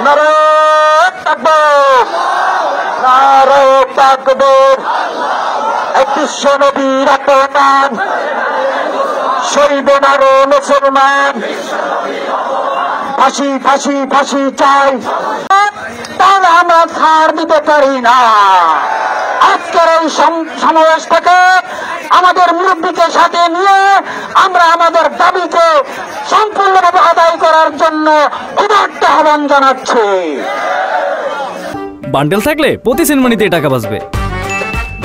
নারায়ে তাকবীর, নারায়ে তাকবীর। বিশ্ব নবীর আগমন, শহীদ নারে মুসলমান, ফাঁসি ফাঁসি ফাঁসি চাই, তাহলে আমরা ছাড় দিতে পারি না। আজকের এই সমাবেশ থেকে আমাদের মুরব্বীকে সাথে নিয়ে আমরা আমাদের দাবিকে সম্পূর্ণভাবে আদায় করার জন্য উদাত্ত আহ্বান জানাচ্ছি। বান্ডেল থাকলে প্রতি সেনমানিতে টাকা বাঁচবে।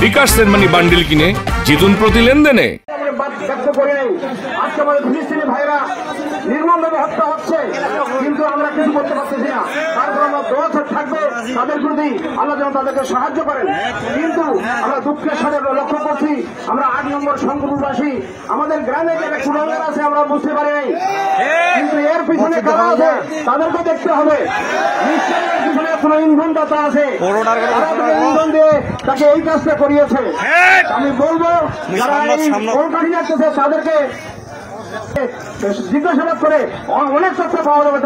বিকাশ সেনমানি বান্ডেল কিনে জিতুন প্রতি লেনদেনে। আজকে আমাদের ফিলিস্তিনি ভাইরা নির্মমভাবে হত্যা হচ্ছে, কিন্তু আমরা কিছু করতে পারতেছি না। তারপর আমরা দোয়া থাকবে তাদের প্রতি, আল্লাহ যেন তাদেরকে সাহায্য করেন। কিন্তু আমরা দুঃখের সাথে লক্ষ্য করছি, আমরা 8 নম্বর শঙ্করপুরবাসী, আমাদের গ্রামে যে কুড়াঙ্গার আছে আমরা বুঝতে পারি নাই, কিন্তু এর পিছনে কারা আছে তাদেরকে দেখতে হবে। নিশ্চয়ই এর পিছনে কোনো ইন্ধনদাতা আছে, ইন্ধন দিয়ে তাকে এই কাজটা করিয়েছে। আমি বলবো যারা এই কলকাঠি রাখতেছে তাদেরকে জিজ্ঞাসাবাদ করে অনেক তথ্য পাওয়া যাবে,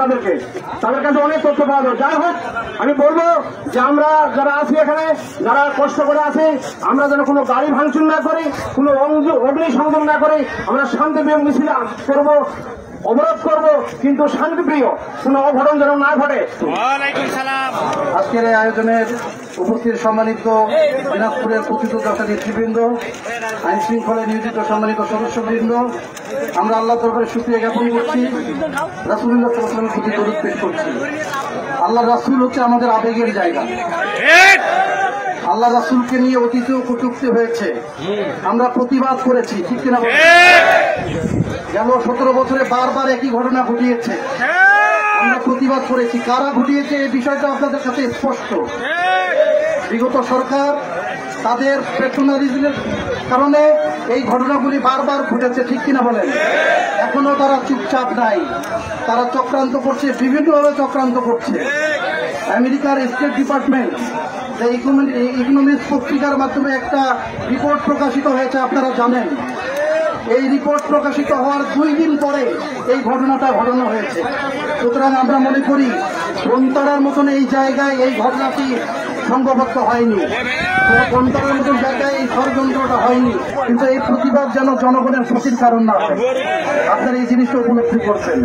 তাদের কাছে অনেক তথ্য পাওয়া যাবে। যাই হোক, আমি বলবো যে আমরা যারা আছি এখানে, যারা কষ্ট করে আছি, আমরা যেন কোনো গাড়ি ভাঙচুর না করি, কোনো অগ্নি সংযোগ না করি, আমরা শান্তিপ্রিয় মিছিল করবো, অবরোধ করবো, কিন্তু শান্তিপ্রিয় কোনো অঘটন যেন না ঘটে। আজকের এই আয়োজনের উপস্থিত সম্মানিত দিনাজপুরের প্রতিযোগিতা নেতৃবৃন্দ, আইন শৃঙ্খলায় নিয়োজিত সম্মানিত সদস্যবৃন্দ, আমরা আল্লাহ দরবারে শুকরিয়া জ্ঞাপন করছি, রাসূলুল্লাহ সাল্লাল্লাহু আলাইহি ওয়াসাল্লামের প্রতি দরুদ পেশ করছি। আল্লাহ রাসূল হচ্ছে আমাদের আবেগের জায়গা। আল্লাহ রাসূলকে নিয়ে অতীতেও কটূক্তি হয়েছে, আমরা প্রতিবাদ করেছি, ঠিক কিনা? গেল 17 বছরে বারবার একই ঘটনা ঘটিয়েছে, আমরা প্রতিবাদ করেছি। কারা ঘটিয়েছে এই বিষয়টা আপনাদের কাছে স্পষ্ট। বিগত সরকার তাদের পেট্রোনারিজমের কারণে এই ঘটনাগুলি বারবার ঘটেছে, ঠিক কিনা বলেন? এখনো তারা চুপচাপ নাই, তারা চক্রান্ত করছে, বিভিন্নভাবে চক্রান্ত করছে। আমেরিকার স্টেট ডিপার্টমেন্ট ইকোনমিক্স পত্রিকার মাধ্যমে একটা রিপোর্ট প্রকাশিত হয়েছে, আপনারা জানেন। এই রিপোর্ট প্রকাশিত হওয়ার 2 দিন পরে এই ঘটনাটা ঘটানো হয়েছে। সুতরাং আমরা মনে করি বন্তারার মতন এই জায়গায় এই ঘটনাটি সংঘবদ্ধ হয়নি, বন্তারার মতন জায়গায় এই ষড়যন্ত্রটা হয়নি। কিন্তু এই প্রতিবাদ যেন জনগণের ক্ষতির কারণ না হয়, আপনারা এই জিনিসটা উপলব্ধি করছেন।